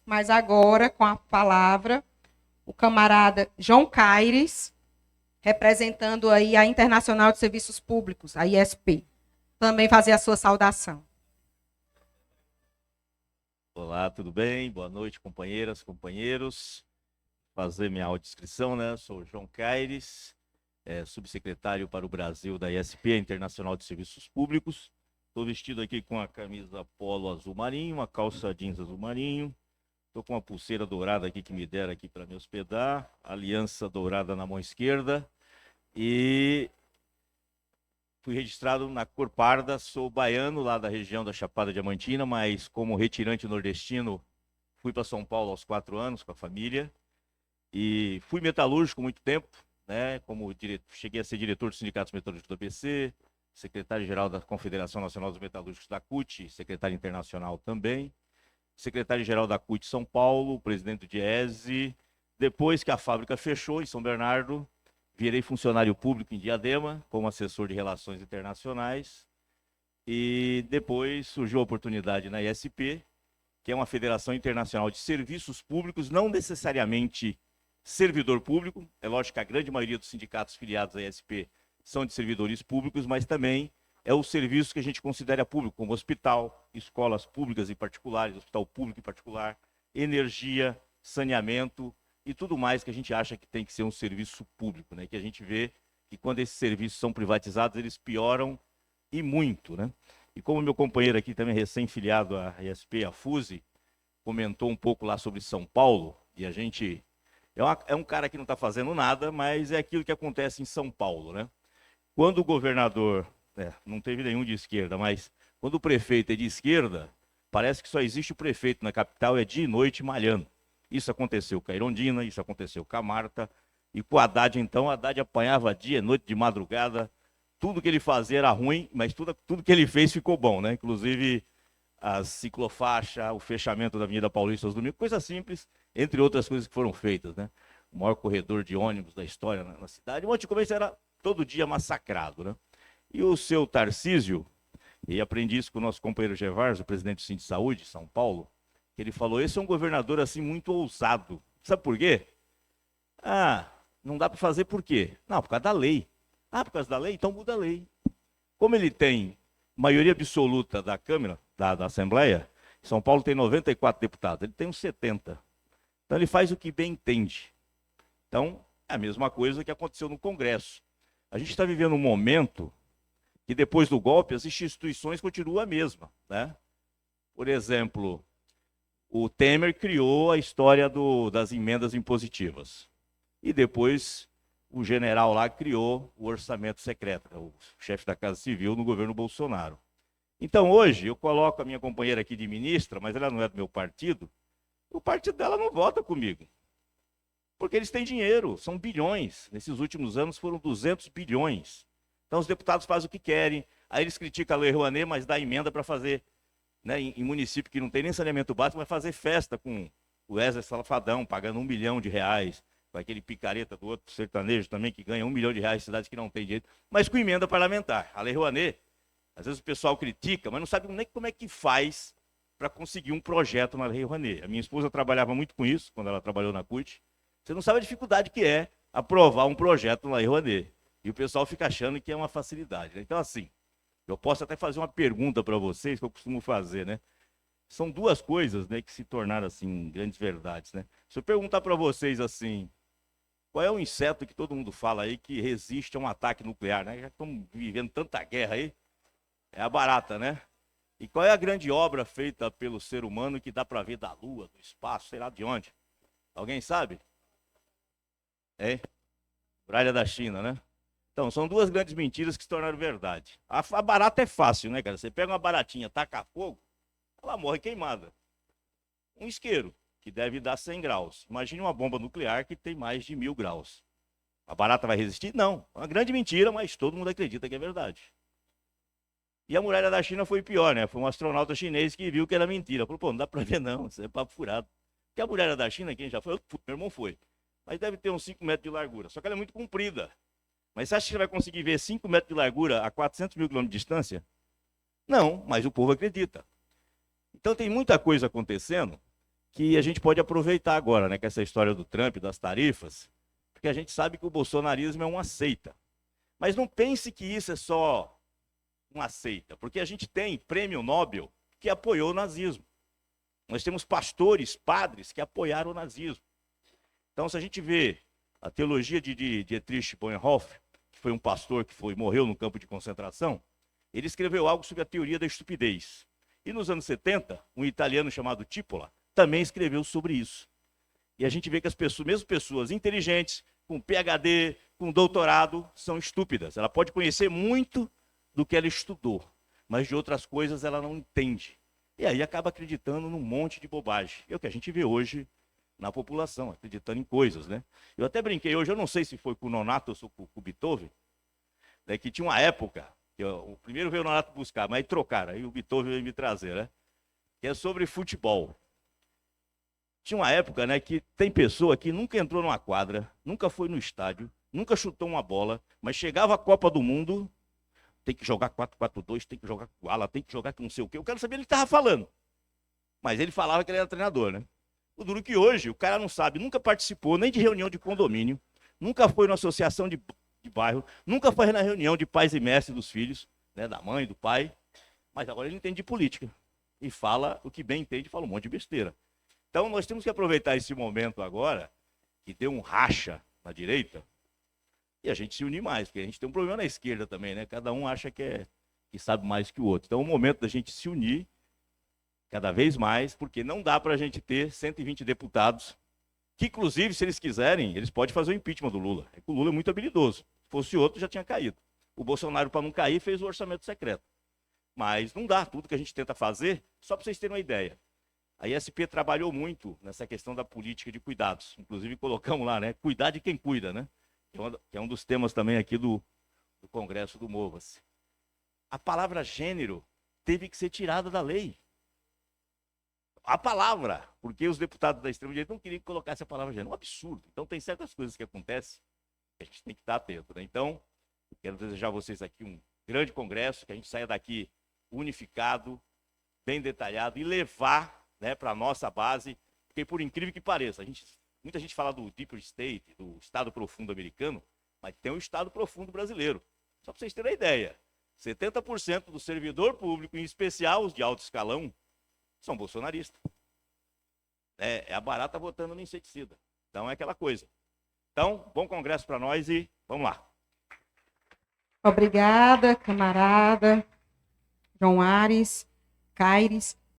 mas agora, com a palavra, o camarada João Caires, representando aí a Internacional de Serviços Públicos, a ISP. Também fazer a sua saudação. Olá, tudo bem? Boa noite, companheiras, companheiros. Fazer minha audiodescrição, né? Sou João Caires, subsecretário para o Brasil da ISP, Internacional de Serviços Públicos. Estou vestido aqui com a camisa polo azul marinho, uma calça jeans azul marinho. Estou com uma pulseira dourada aqui que me deram aqui para me hospedar, aliança dourada na mão esquerda. E fui registrado na cor parda, sou baiano lá da região da Chapada Diamantina, mas como retirante nordestino, fui para São Paulo aos 4 anos com a família. E fui metalúrgico muito tempo, né? Cheguei a ser diretor dos sindicatos metalúrgicos do ABC, secretário-geral da Confederação Nacional dos Metalúrgicos da CUT, secretário internacional também, secretário-geral da CUT São Paulo, presidente do Diese. Depois que a fábrica fechou em São Bernardo, virei funcionário público em Diadema, como assessor de relações internacionais. E depois surgiu a oportunidade na ISP, que é uma federação internacional de serviços públicos, não necessariamente servidor público. É lógico que a grande maioria dos sindicatos filiados à ISP são de servidores públicos, mas também é o serviço que a gente considera público, como hospital, escolas públicas e particulares, hospital público e particular, energia, saneamento e tudo mais que a gente acha que tem que ser um serviço público, né? Que a gente vê que quando esses serviços são privatizados, eles pioram e muito, né? E como meu companheiro aqui também recém-filiado à ISP, a FUSE, comentou um pouco lá sobre São Paulo, e a gente é um cara que não está fazendo nada, mas é aquilo que acontece em São Paulo, né? Quando o governador, não teve nenhum de esquerda, mas quando o prefeito é de esquerda, parece que só existe o prefeito na capital, é dia e noite malhando. Isso aconteceu com a Irondina, isso aconteceu com a Marta, e com o Haddad, então, o Haddad apanhava dia, noite, de madrugada, tudo que ele fazia era ruim, mas tudo que ele fez ficou bom, né? Inclusive a ciclofaixa, o fechamento da Avenida Paulista aos domingos, coisa simples, entre outras coisas que foram feitas, né? O maior corredor de ônibus da história na cidade, um monte de coisa era todo dia massacrado, né? E o seu Tarcísio, e aprendi isso com o nosso companheiro Gervásio, o presidente do Sindicato de Saúde de São Paulo, que ele falou, esse é um governador assim muito ousado. Sabe por quê? Não dá para fazer por quê? Não, por causa da lei. Por causa da lei? Então muda a lei. Como ele tem maioria absoluta da Câmara, da Assembleia, São Paulo tem 94 deputados, ele tem uns 70. Então ele faz o que bem entende. Então, é a mesma coisa que aconteceu no Congresso. A gente está vivendo um momento que depois do golpe as instituições continuam a mesma, né? Por exemplo, o Temer criou a história das emendas impositivas. E depois o general lá criou o orçamento secreto, o chefe da Casa Civil no governo Bolsonaro. Então hoje eu coloco a minha companheira aqui de ministra, mas ela não é do meu partido, o partido dela não vota comigo. Porque eles têm dinheiro, são bilhões. Nesses últimos anos foram 200 bilhões. Então os deputados fazem o que querem, aí eles criticam a Lei Rouanet, mas dá emenda para fazer, né, em município que não tem nem saneamento básico, vai fazer festa com o Wesley Safadão, pagando R$1 milhão, com aquele picareta do outro sertanejo também, que ganha R$1 milhão em cidades que não tem direito, mas com emenda parlamentar. A Lei Rouanet, às vezes o pessoal critica, mas não sabe nem como é que faz para conseguir um projeto na Lei Rouanet. A minha esposa trabalhava muito com isso, quando ela trabalhou na CUT. Você não sabe a dificuldade que é aprovar um projeto na Lei Rouanet. E o pessoal fica achando que é uma facilidade, né? Então, assim, eu posso até fazer uma pergunta para vocês, que eu costumo fazer, né? São duas coisas, né, que se tornaram, assim, grandes verdades, né? Se eu perguntar para vocês, assim, qual é o inseto que todo mundo fala aí que resiste a um ataque nuclear, né? Já estamos vivendo tanta guerra aí. É a barata, né? E qual é a grande obra feita pelo ser humano que dá para ver da Lua, do espaço, sei lá de onde? Alguém sabe? Muralha da China, né? Então, são duas grandes mentiras que se tornaram verdade. A barata é fácil, né, cara? Você pega uma baratinha, taca fogo, ela morre queimada. Um isqueiro, que deve dar 100 graus. Imagine uma bomba nuclear que tem mais de 1000 graus. A barata vai resistir? Não. É uma grande mentira, mas todo mundo acredita que é verdade. E a muralha da China foi pior, né? Foi um astronauta chinês que viu que era mentira. Falou, pô, não dá pra ver não, isso é papo furado. Porque a muralha da China, quem já foi? Meu irmão foi. Mas deve ter uns 5 metros de largura. Só que ela é muito comprida. Mas você acha que você vai conseguir ver 5 metros de largura a 400 mil quilômetros de distância? Não, mas o povo acredita. Então tem muita coisa acontecendo que a gente pode aproveitar agora, né, com essa história do Trump, das tarifas, porque a gente sabe que o bolsonarismo é uma seita. Mas não pense que isso é só uma seita, porque a gente tem prêmio Nobel que apoiou o nazismo. Nós temos pastores, padres que apoiaram o nazismo. Então, se a gente vê a teologia de Dietrich Bonhoeffer, que foi um pastor que morreu no campo de concentração, ele escreveu algo sobre a teoria da estupidez. E nos anos 70, um italiano chamado Tipola também escreveu sobre isso. E a gente vê que as pessoas, mesmo pessoas inteligentes, com PhD, com doutorado, são estúpidas. Ela pode conhecer muito do que ela estudou, mas de outras coisas ela não entende. E aí acaba acreditando num monte de bobagem. É o que a gente vê hoje na população, acreditando em coisas, né? Eu até brinquei hoje, eu não sei se foi com o Nonato ou com o Beethoven, né, que tinha uma época, que o primeiro veio o Nonato buscar, mas aí trocaram, aí o Beethoven veio me trazer, né? Que é sobre futebol. Tinha uma época, né, que tem pessoa que nunca entrou numa quadra, nunca foi no estádio, nunca chutou uma bola, mas chegava a Copa do Mundo, tem que jogar 4-4-2, tem que jogar com ala, tem que jogar com não sei o quê. Eu quero saber o que ele estava falando. Mas ele falava que ele era treinador, né? O duro que hoje o cara não sabe, nunca participou nem de reunião de condomínio, nunca foi na associação de bairro, nunca foi na reunião de pais e mestres dos filhos, né, da mãe, do pai, mas agora ele entende de política. E fala o que bem entende, fala um monte de besteira. Então nós temos que aproveitar esse momento agora, que deu um racha na direita, e a gente se unir mais, porque a gente tem um problema na esquerda também, né? Cada um acha que sabe mais que o outro. Então é o momento da gente se unir cada vez mais, porque não dá para a gente ter 120 deputados, que inclusive, se eles quiserem, eles podem fazer o impeachment do Lula. É que o Lula é muito habilidoso. Se fosse outro, já tinha caído. O Bolsonaro, para não cair, fez o orçamento secreto. Mas não dá tudo que a gente tenta fazer, só para vocês terem uma ideia. A ISP trabalhou muito nessa questão da política de cuidados. Inclusive colocamos lá, né? Cuidar de quem cuida, né? Que é um dos temas também aqui do Congresso do Mova-se. A palavra gênero teve que ser tirada da lei. A palavra, porque os deputados da extrema-direita não queriam que colocasse a palavra gênero. É um absurdo. Então tem certas coisas que acontecem que a gente tem que estar atento, né? Então, quero desejar a vocês aqui um grande congresso, que a gente saia daqui unificado, bem detalhado e levar, né, para a nossa base, porque por incrível que pareça, muita gente fala do Deep State, do Estado Profundo americano, mas tem o Estado Profundo brasileiro. Só para vocês terem uma ideia, 70% do servidor público, em especial os de alto escalão, são bolsonaristas. É a barata botando no inseticida. Então é aquela coisa. Então, bom congresso para nós e vamos lá. Obrigada, camarada João Aires, Caires.